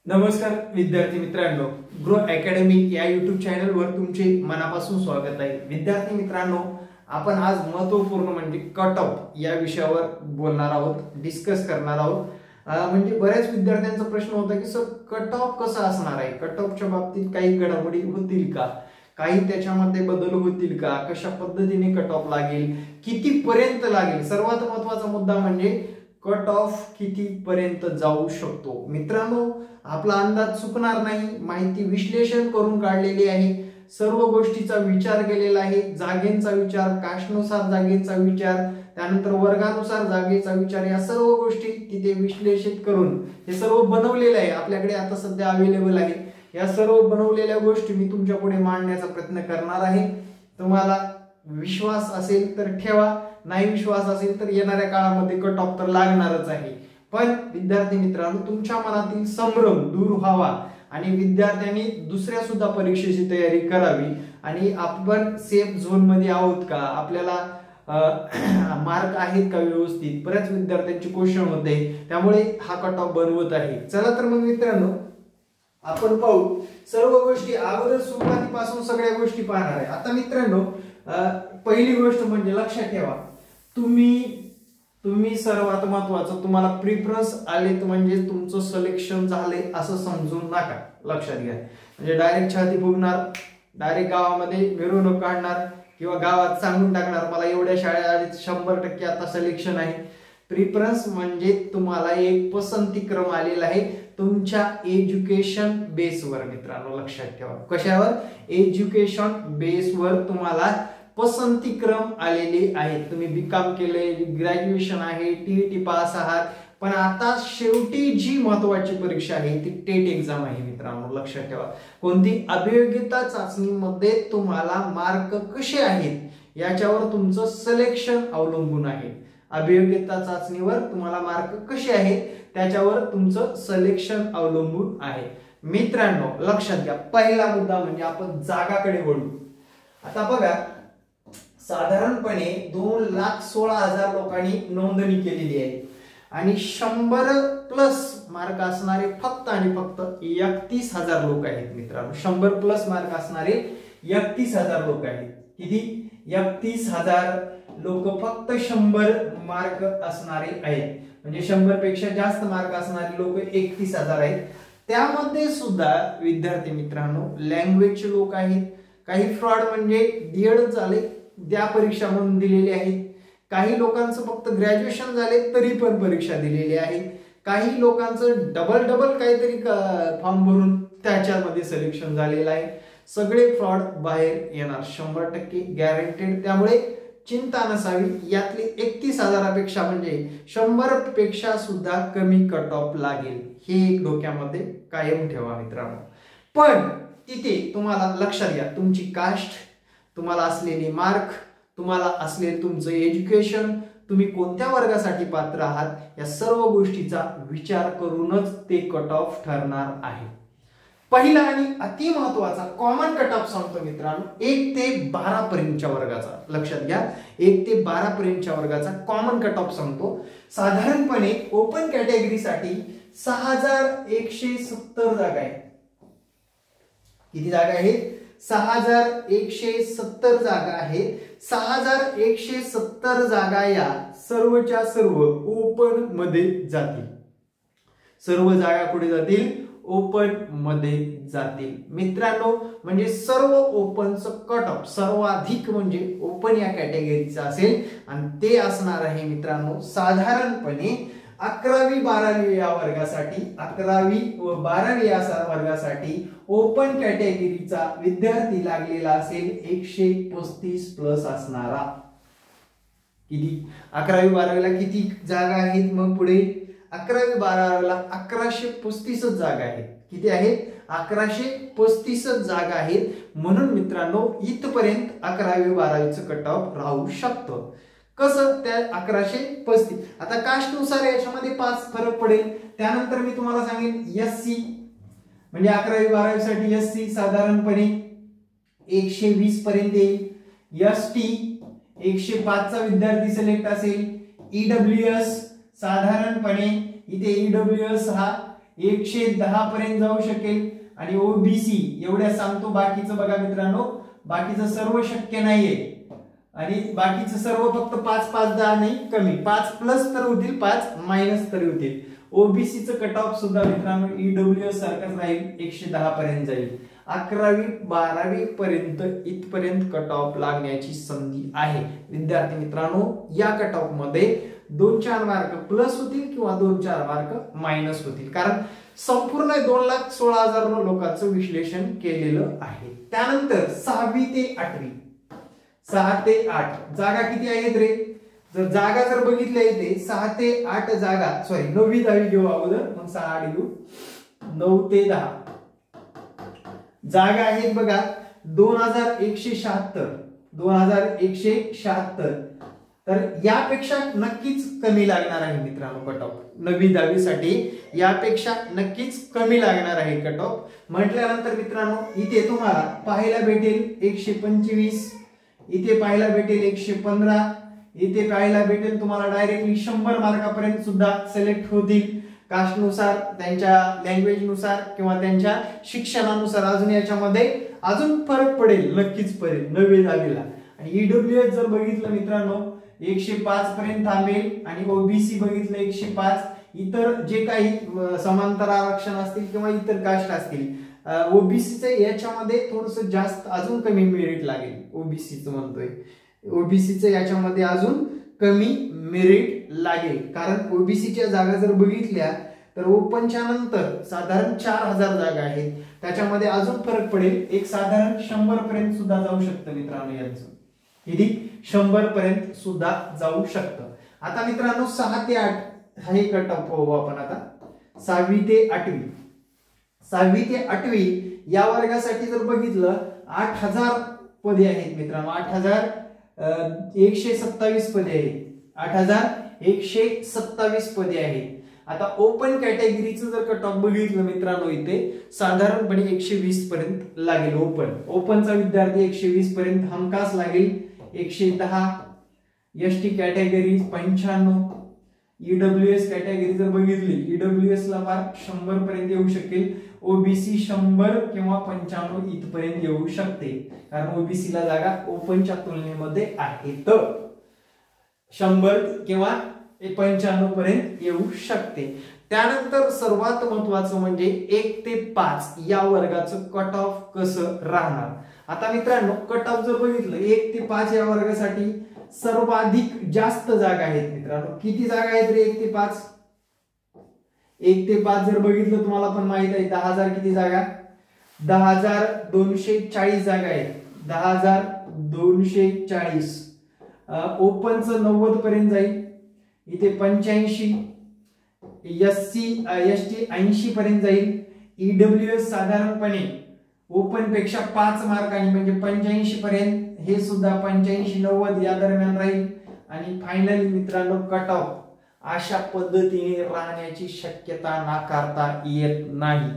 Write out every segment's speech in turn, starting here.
नमस्कार विद्यार्थी मित्रांनो, ग्रो अकॅडमी या YouTube चॅनलवर तुमचे मनापासून स्वागत आहे। विद्यार्थी मित्रांनो, आपण आज महत्त्वपूर्ण म्हणजे कट ऑफ या विषयावर बोलणार आहोत, डिस्कस करणार आहोत। म्हणजे बऱ्याच विद्यार्थ्यांचा प्रश्न होता की सर कट ऑफ कसा असणार आहे, कट ऑफच्या बाबतीत काही घडामोडी होतील का, काही त्याच्यामध्ये बदल होतील का, कशा पद्धतीने कट ऑफ लागेल, किती पर्यंत लागेल, सर्वात महत्त्वाचा मुद्दा म्हणजे कट ऑफ किती पर्यंत जाऊ शकतो। मित्रांनो, आपला अंदाज चुकणार नाही, माहिती विश्लेषण करून काढलेली आहे, सर्व गोष्टीचा विचार केलेला आहे, जागेंचा विचार, कास्टनुसार जागेचा विचार, त्यानंतर वर्गानुसार जागेचा विचार, या सर्व गोष्टी तिथे विश्लेषित करून हे सर्व बनवलेलं आहे, आपल्याकडे आता सध्या अवेलेबल आहे। या सर्व बनवलेल्या गोष्टी मी तुमच्या पुढे मांडण्याचा प्रयत्न करणार आहे। तुम्हाला विश्वास असेल तर ठेवा, नाही विश्वास असेल तर येणाऱ्या काळामध्ये कट ऑफ तर लागणारच आहे। पण विद्यार्थी मित्रांनो, तुमच्या मनातील संभ्रम दूर व्हावा आणि विद्यार्थ्यांनी दुसऱ्या सुद्धा परीक्षेची तयारी करावी आणि आपण सेफ झोन मध्ये आहोत का, आपल्याला मार्क आहेत का व्यवस्थित, बऱ्याच विद्यार्थ्यांची क्वेश्चन होते, त्यामुळे हा कट ऑफ बनवत आहे। चला तर मग मित्रांनो, आपण पाहू सर्व गोष्टी अगोदर सुरुवातीपासून सगळ्या गोष्टी पाहणार आहे। आता मित्रांनो, पहिली गोष्ट म्हणजे लक्षात ठेवा, तुम्ही सर्वात महत्वाचं, तुम्हाला प्रिफरन्स आलेत म्हणजे तुमचं सिलेक्शन झाले असं समजून नका, लक्षात घ्या। म्हणजे डायरेक्ट छाती फुगणार, डायरेक्ट गावामध्ये मिरवणूक काढणार किंवा गावात सांगून टाकणार मला एवढ्या शाळा आले 100% आता सिलेक्शन आहे। प्रिफरन्स म्हणजे तुम्हाला एक पसंती क्रम आलेला आहे तुमच्या एज्युकेशन बेसवर। मित्रांनो लक्षात ठेवा, कशावर? एज्युकेशन बेसवर तुम्हाला पसंती क्रम आलेले आहेत। तुम्ही बीकॉम केले, ग्रॅज्युएशन आहे, टीईटी पास आहात, पण आता शेवटी जी महत्त्वाची परीक्षा आहे ती टेट एक्झाम आहे। मित्रांनो लक्षात ठेवा, कोणती? अभियोग्यता चाचणीमध्ये तुम्हाला मार्क कसे आहेत याच्यावर तुमचं सिलेक्शन अवलंबून आहे। अभियोग्यता चाचणीवर तुम्हाला मार्क कसे आहेत त्याच्यावर तुमचं सिलेक्शन अवलंबून आहे। मित्रांनो लक्षात घ्या, पहिला मुद्दा म्हणजे आपण जागाकडे वळू। आता बघा, साधारणपणे 2,16,000 लोकांनी नोंदणी केलेली आहे आणि 100+ मार्क असणारे फक्त आणि फक्त 31,000 लोक आहेत। मित्रांनो 100+ मार्क असणारे 31,000 लोक आहेत। किती? 31,000 लोक फक्त 100 मार्क असणारे आहेत, म्हणजे 100 पेक्षा जास्त मार्क असणारे लोक 31,000 आहेत। त्यामध्ये सुद्धा विद्यार्थी मित्रांनो लँग्वेजचे लोक आहेत, काही फ्रॉड म्हणजे डीएड झाले त्या परीक्षा म्हणून दिलेली आहेत, काही लोकांचं फक्त ग्रॅज्युएशन झाले तरी पण परीक्षा दिलेली आहे, काही लोकांचं डबल काहीतरी फॉर्म भरून त्याच्यामध्ये सिलेक्शन झालेलं आहे। सगळे फ्रॉड बाहेर येणार 100% गॅरंटेड, त्यामुळे चिंता नसावी। यातली 31,000 पेक्षा म्हणजे 100 पेक्षा सुद्धा कमी कट ऑफ लागेल, हे एक डोक्यामध्ये कायम ठेवा मित्रांनो। पण तिथे तुम्हाला लक्षात घ्या, तुमची कास्ट, तुम्हाला असलेले मार्क, तुम्हाला असलेले तुमचं एज्युकेशन, तुम्ही कोणत्या वर्गासाठी पात्र आहात, या सर्व गोष्टीचा विचार करूनच ते कट ऑफ ठरणार आहे। पहिला आणि अति महत्वाचा कॉमन कट ऑफ सांगतो मित्रांनो, 1 ते 12 पर्यंतच्या वर्गाचा, लक्षात घ्या 1 ते 12 पर्यंतच्या वर्गाचा कॉमन कट ऑफ सांगतो। साधारणपणे ओपन कॅटेगरीसाठी 6,170 जागा आहेत। किती जागा आहेत? 6,170 जागा आहेत। 6,170 जागा या सर्वच्या सर्व ओपन मध्ये जातील। सर्व जागा कुठे जातील? ओपन मध्ये जातील। मित्रांनो म्हणजे सर्व ओपनचं कट ऑफ सर्वाधिक म्हणजे ओपन या कॅटेगरीचा असेल आणि ते असणार आहे मित्रांनो साधारणपणे 11वी 12वी या वर्गासाठी, 11वी व 12वी या वर्गासाठी ओपन कॅटेगरीचा विद्यार्थी लागलेला असेल 135+ असणारा। किती? 11वी 12वीला किती जागा आहेत? मग पुढे 11वी 12वीला 1135 जागा आहेत। किती आहेत? 1135 जागा आहेत। म्हणून मित्रांनो इथपर्यंत 11वी 12वीचं कट ऑफ राहू शकतं। कसं? त्या 1135। आता कास्टनुसार याच्यामध्ये 5 फरक पडेल। त्यानंतर मी तुम्हाला सांगेन एससी म्हणजे 11वी 12वी साठी एससी साधारणपणे 120 पर्यंत येईल। एसटी 105 चा विद्यार्थी सिलेक्ट असेल। ईडब्ल्यूएस साधारणपणे इथे ईडब्ल्यूएस हा 110 पर्यंत जाऊ शकेल आणि ओबीसी एवढ्या सांगतो. बाकीचं बघा मित्रांनो, बाकीचं सर्व शक्य नाहीये आणि बाकीचं सर्व फक्त 5 5 10 नाही, कमी 5 प्लस तर होतील, 5 मायनस तरी होतील. ओबीसीचं कट ऑफ सुद्धा मित्रांनो ईडब्ल्यूएस सारखंच राहील, 110 पर्यंत जाईल. 11वी 12वी पर्यंत इथपर्यंत कट ऑफ लागण्याची संधी आहे. विद्यार्थी मित्रांनो, या कट ऑफ मध्ये 2-4 मार्क प्लस होतील किंवा 2-4 मार्क मायनस होतील, कारण संपूर्ण 2,16,000 लोकांचं विश्लेषण केलेलं आहे. त्यानंतर 6वी ते 8वी, 6 ते 8 जागा किती आहेत रे? जर जागा जर बघितल्या इथे 6 ते 8 जागा, सॉरी 9वी 10वी घेऊ अगोदर, मग 6 8 घेऊ, 9 ते 10 जागा आहेत बघा. 2176, 2176. तर यापेक्षा नक्कीच कमी लागणार आहे मित्रांनो कट ऑफ. 9वी 10वी साठी यापेक्षा नक्कीच कमी लागणार आहे कट ऑफ. म्हटल्यानंतर मित्रांनो इथे तुम्हाला पाहायला भेटेल 125, इथे पाहायला भेटेल 115, इथे पाहायला भेटेल तुम्हाला डायरेक्टली 100 मार्कापर्यंत सुद्धा सिलेक्ट होतील. कास्टनुसार, त्यांच्या लँग्वेजनुसार किंवा त्यांच्या शिक्षणानुसार अजून याच्यामध्ये अजून फरक पडेल, नक्कीच पडेल 9वी 10वीला. आणि ईडब्ल्यूएस जर बघितलं मित्रांनो 105 पर्यंत थांबेल आणि ओबीसी बघितलं 105. इतर जे काही समांतर आरक्षण असतील किंवा इतर कास्ट असतील, ओबीसीचे याच्यामध्ये थोडस जास्त अजून कमी मेरिट लागेल. ओबीसीचं म्हणतोय, ओबीसीचं याच्यामध्ये अजून कमी मेरिट लागेल, कारण ओबीसीच्या जागा जर बघितल्या तर ओपनच्या नंतर साधारण 4000 जागा आहेत, त्याच्यामध्ये अजून फरक पडेल. एक साधारण 100 पर्यंत सुद्धा जाऊ शकतं मित्रांनो यांचं. किती? 100 पर्यंत सुद्धा जाऊ शकतं. आता मित्रांनो 6 ते 8 हे कट ऑफ पाहू आपण आता. 6वी ते 8वी, 6वी ते 8वी या वर्गासाठी जर बघितलं 8000 पदे आहेत मित्रांनो. 8127 पदे आहेत, 8127 पदे आहेत. आता ओपन कॅटेगरीचं जर कट ऑफ बघितलं मित्रांनो इथे साधारणपणे 120 पर्यंत लागेल. ओपनचा विद्यार्थी 120 पर्यंत हमखास लागेल. 110 एसटी कॅटेगरी 95, ईडब्ल्यूएस कॅटेगरी जर बघितली ईडब्ल्यूएस ला फार 100 पर्यंत येऊ शकेल. ओबीसी 100 किंवा 95 इथपर्यंत येऊ शकते, कारण ओबीसी ला जागा ओपनच्या तुलनेमध्ये आहेत. 100 किंवा 95 पर्यंत येऊ शकते. त्यानंतर सर्वात महत्वाचं म्हणजे 1 ते 5 या वर्गाचं कट ऑफ कसं राहणार. आता मित्रांनो कट ऑफ जर बघितलं 1 ते 5 या वर्गासाठी सर्वाधिक जास्त जागा आहेत मित्रांनो. किती जागा आहेत रे 1 ते 5? 1 ते 5 जर बघितलं तुम्हाला पण माहित आहे 10,000 किती जागा? 10,240 जागा आहेत. 10,240. ओपनचं 90 पर्यंत जाईल, इथे 85, एसटी 80 पर्यंत जाईल. ईडब्ल्यूएस साधारणपणे ओपन पेक्षा 5 मार्कांनी म्हणजे 85 पर्यंत, हे सुद्धा 85-90 या दरम्यान राहील. आणि फायनली मित्रांनो कट ऑफ अशा पद्धतीने राहण्याची शक्यता नाकारता येत नाही.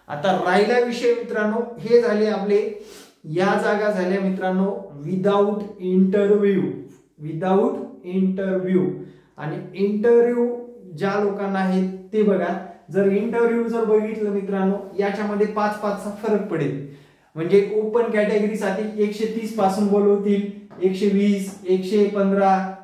आता राहिला विषय मित्रांनो, हे झाले आपले या जागा झाल्या मित्रांनो विदाऊट इंटरव्ह्यू. आणि इंटरव्ह्यू ज्या लोकांना आहेत ते बघा. जर इंटरव्ह्यू जर बघितलं मित्रांनो याच्यामध्ये 5-5चा फरक पडेल. म्हणजे ओपन कॅटेगरीसाठी 130 पासून बोलवतील, 120, 115,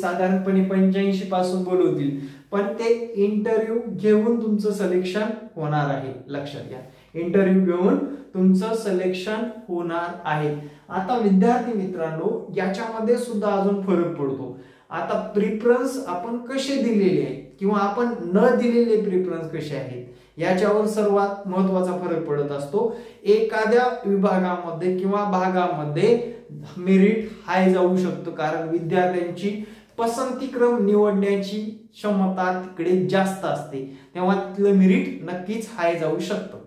साधारणपणे 85 पासून बोलवतील. पण ते इंटरव्ह्यू घेऊन तुमचं सिलेक्शन होणार आहे, लक्षात घ्या. इंटरव्ह्यू घेऊन तुमचं सिलेक्शन होणार आहे. आता विद्यार्थी मित्रांनो याच्यामध्ये सुद्धा अजून फरक पडतो. आता प्रिफरन्स आपण कसे दिलेले आहेत किंवा आपण न दिलेले प्रिफरन्स कसे आहेत याच्यावर सर्वात महत्वाचा फरक पडत असतो. एखाद्या विभागामध्ये किंवा भागामध्ये मेरिट हाय जाऊ शकतो, कारण विद्यार्थ्यांची पसंतीक्रम निवडण्याची क्षमता तिकडे जास्त असते, तेव्हा तिथलं मेरिट नक्कीच हाय जाऊ शकतं.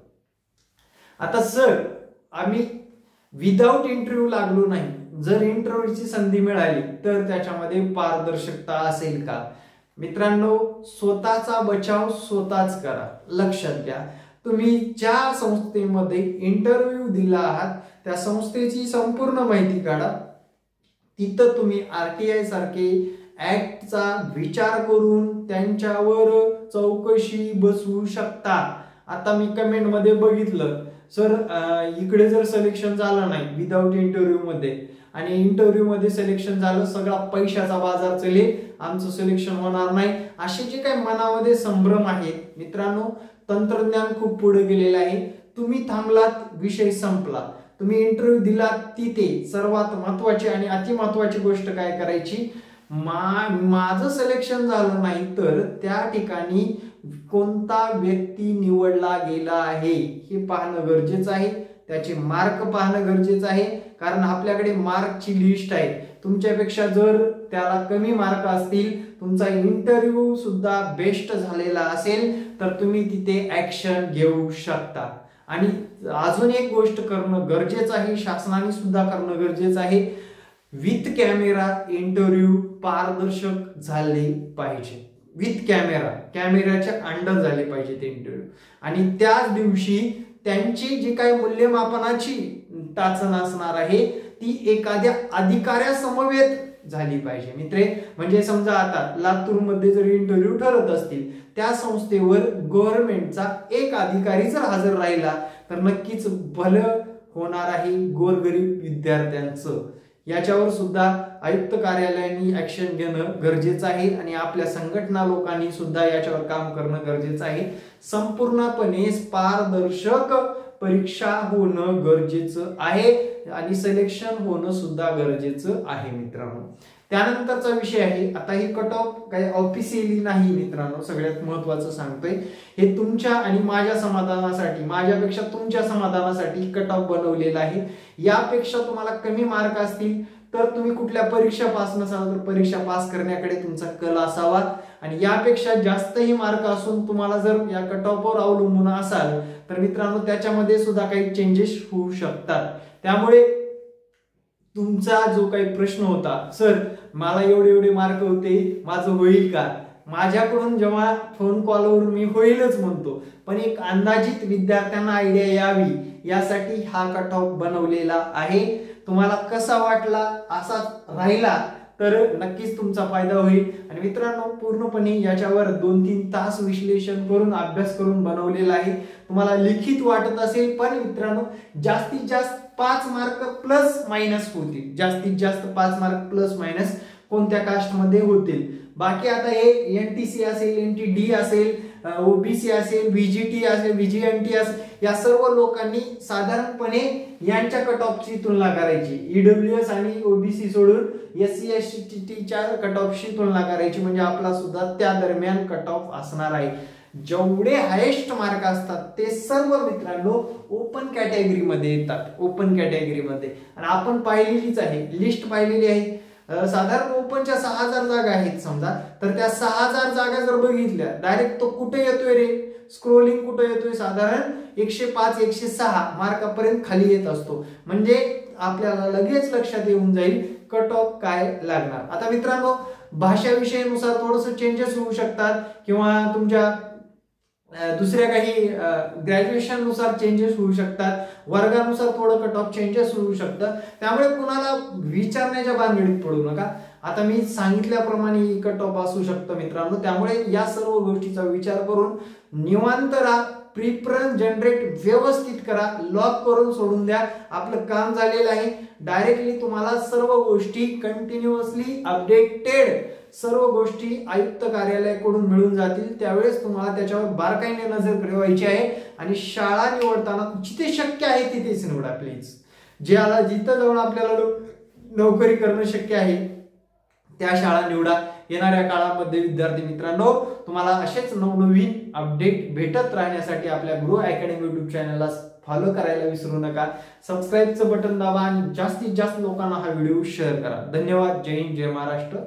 आता सर आम्ही विदाऊट इंटरव्ह्यू लागलो नाही, जर इंटरव्ह्यूची संधी मिळाली तर त्याच्यामध्ये पारदर्शकता असेल का? मित्रांनो स्वतःचा बचाव स्वतःच करा. लक्षात घ्या, तुम्ही ज्या संस्थेमध्ये इंटरव्ह्यू दिला आहात त्या संस्थेची संपूर्ण माहिती काढा. तिथं तुम्ही आरटीआय सारखे ऍक्टचा विचार करून त्यांच्यावर चौकशी बसवू शकता. आता मी कमेंट मध्ये बघितलं, सर इकडे जर सिलेक्शन झालं नाही विदाउट इंटरव्ह्यू मध्ये आणि इंटरव्ह्यू मध्ये सिलेक्शन झालं, सगळा पैशाचा बाजार चालेल, आमचं सिलेक्शन होणार नाही, असे जे काही मनामध्ये संभ्रम आहे मित्रांनो, तंत्रज्ञान खूप पुढे गेलेलं आहे. तुम्ही थांबलात, विषय संपला. तुम्ही इंटरव्ह्यू दिलात, तिथे सर्वात महत्वाची आणि अति महत्वाची गोष्ट काय करायची, माझं सिलेक्शन झालं नाही तर त्या ठिकाणी कोणता व्यक्ती निवडला गेला आहे हे पाहणं गरजेचं आहे. त्याचे मार्क पाहणं गरजेचं आहे, कारण आपल्याकडे मार्कची लिस्ट आहे. तुमच्यापेक्षा जर त्याला कमी मार्क असतील, तुमचा इंटरव्ह्यू सुद्धा बेस्ट झालेला असेल, तर तुम्ही तिथे ऍक्शन घेऊ शकता. आणि अजून एक गोष्ट करणं गरजेचं आहे, शासनाने सुद्धा करणं गरजेचं आहे, विथ कॅमेरा इंटरव्ह्यू पारदर्शक झाले पाहिजे. विथ कॅमेराच्या अंडर झाले पाहिजे ते इंटरव्ह्यू. आणि त्याच दिवशी त्यांची जी काही मूल्यमापनाची टाचण असणार आहे ती एखाद्या अधिकाऱ्यासमवेत झाली पाहिजे मित्रे. म्हणजे समजा आता लातूरमध्ये जर इंटरव्ह्यू ठरत असतील, त्या संस्थेवर गव्हर्नमेंटचा एक अधिकारी जर हजर राहिला तर नक्कीच भलं होणार आहे गोरगरीब विद्यार्थ्यांचं. याच्यावर सुद्धा आयुक्त कार्यालयाने ऍक्शन घेणं गरजेचं आहे आणि आपल्या संघटना लोकांनी सुद्धा याच्यावर काम करणं गरजेचं आहे. संपूर्णपणे पारदर्शक परीक्षा होणं गरजेचं आहे आणि सिलेक्शन होणं सुद्धा गरजेचं आहे मित्रांनो. त्यानंतरचा विषय आहे, आता ही कट ऑफ काही ऑफिशियली नाही मित्रांनो, सगळ्यात महत्वाचं सांगतोय, हे तुमच्या आणि माझ्या समाधानासाठी, माझ्यापेक्षा तुमच्या समाधानासाठी कट ऑफ बनवलेला आहे. यापेक्षा तुम्हाला कमी मार्क असतील तर तुम्ही कुठल्या परीक्षा पास नसाल तर परीक्षा पास करण्याकडे तुमचा कल असावा, आणि यापेक्षा जास्तही मार्क असून तुम्हाला जर या कट ऑफवर अवलंबून असाल तर मित्रांनो त्याच्यामध्ये सुद्धा काही चेंजेस होऊ शकतात. त्यामुळे तुमचा जो काही प्रश्न होता, सर मला एवढे मार्क होते, माझं होईल का, माझ्याकडून जेव्हा फोन कॉलवर मी होईलच म्हणतो, पण एक अंदाजित विद्यार्थ्यांना आयडिया यावी यासाठी हा कट ऑफ बनवलेला आहे. तुम्हाला कसा वाटला, असा राहिला तर नक्कीच तुमचा फायदा होईल. आणि मित्रांनो पूर्णपणे याच्यावर 2-3 तास विश्लेषण करून अभ्यास करून बनवलेला आहे. तुम्हाला लिखित वाटत असेल, पण मित्रांनो जास्तीत जास्त 5 मार्क प्लस मायनस होतील, जास्तीत जास्त 5 मार्क प्लस मायनस कोणत्या कास्टमध्ये होतील. बाकी आता हे एनटीसी असेल, एनटीडी असेल, ओबीसी असेल, व्हीजीटी असेल, व्हीजीएनटी असेल, या सर्व लोकांनी साधारणपणे यांच्या कट ऑफची तुलना करायची. ईडब्ल्यूएस आणि ओबीसी सोडून एससी एसटीच्या कट ऑफची तुलना करायची, म्हणजे आपला सुद्धा त्या दरम्यान कट ऑफ असणार आहे. जेवढे हायेस्ट मार्क असतात ते सर्व मित्रांनो ओपन कॅटेगरीमध्ये येतात, ओपन कॅटेगरीमध्ये. आणि आपण पाहिलेलीच आहे, लिस्ट पाहिलेली आहे. साधारण ओपनच्या 6000 जागा आहेत समजा, तर त्या 6000 जागा जर बघितल्या डायरेक्ट तो कुठे येतोय रे, स्क्रोलिंग कुठे येतोय, साधारण 105-106 मार्कापर्यंत खाली येत असतो. म्हणजे आपल्याला लगेच लक्षात येऊन जाईल कट ऑफ काय लागणार. आता मित्रांनो भाषा विषयानुसार थोडंसं चेंजेस होऊ शकतात, किंवा तुमच्या दुसऱ्या काही ग्रॅज्युएशन नुसार चेंजेस होऊ शकतात, वर्गानुसार थोडं कट ऑफ चेंजेस होऊ शकतं. त्यामुळे कुणाला विचारण्याच्या भानगडीत पडू नका. आता मी सांगितल्याप्रमाणे कट ऑफ असू शकतं मित्रांनो. त्यामुळे या सर्व गोष्टीचा विचार करून निवांत राहा, प्रिफरन्स जनरेट व्यवस्थित करा, लॉक करून सोडून द्या. आपलं काम झालेलं आहे. डायरेक्टली तुम्हाला सर्व गोष्टी कंटिन्युअसली अपडेटेड सर्व गोष्टी आयुक्त कार्यालयाकडून मिळून जातील. त्यावेळेस तुम्हाला त्याच्यावर बारकाईने नजर फिरवायची आहे. आणि शाळा निवडताना जिथे शक्य आहे तिथेच निवडा प्लीज. जिथं जाऊन आपल्याला नोकरी करणं शक्य आहे त्या शाळा निवडा. येणाऱ्या काळामध्ये विद्यार्थी मित्रांनो तुम्हाला असेच नवनवीन अपडेट भेटत राहण्यासाठी आपल्या ग्रो अकॅडमी युट्यूब चॅनलला फॉलो करायला विसरू नका. सबस्क्राईबचं बटन दाबा आणि जास्तीत जास्त लोकांना हा व्हिडिओ शेअर करा. धन्यवाद. जय हिंद, जय महाराष्ट्र.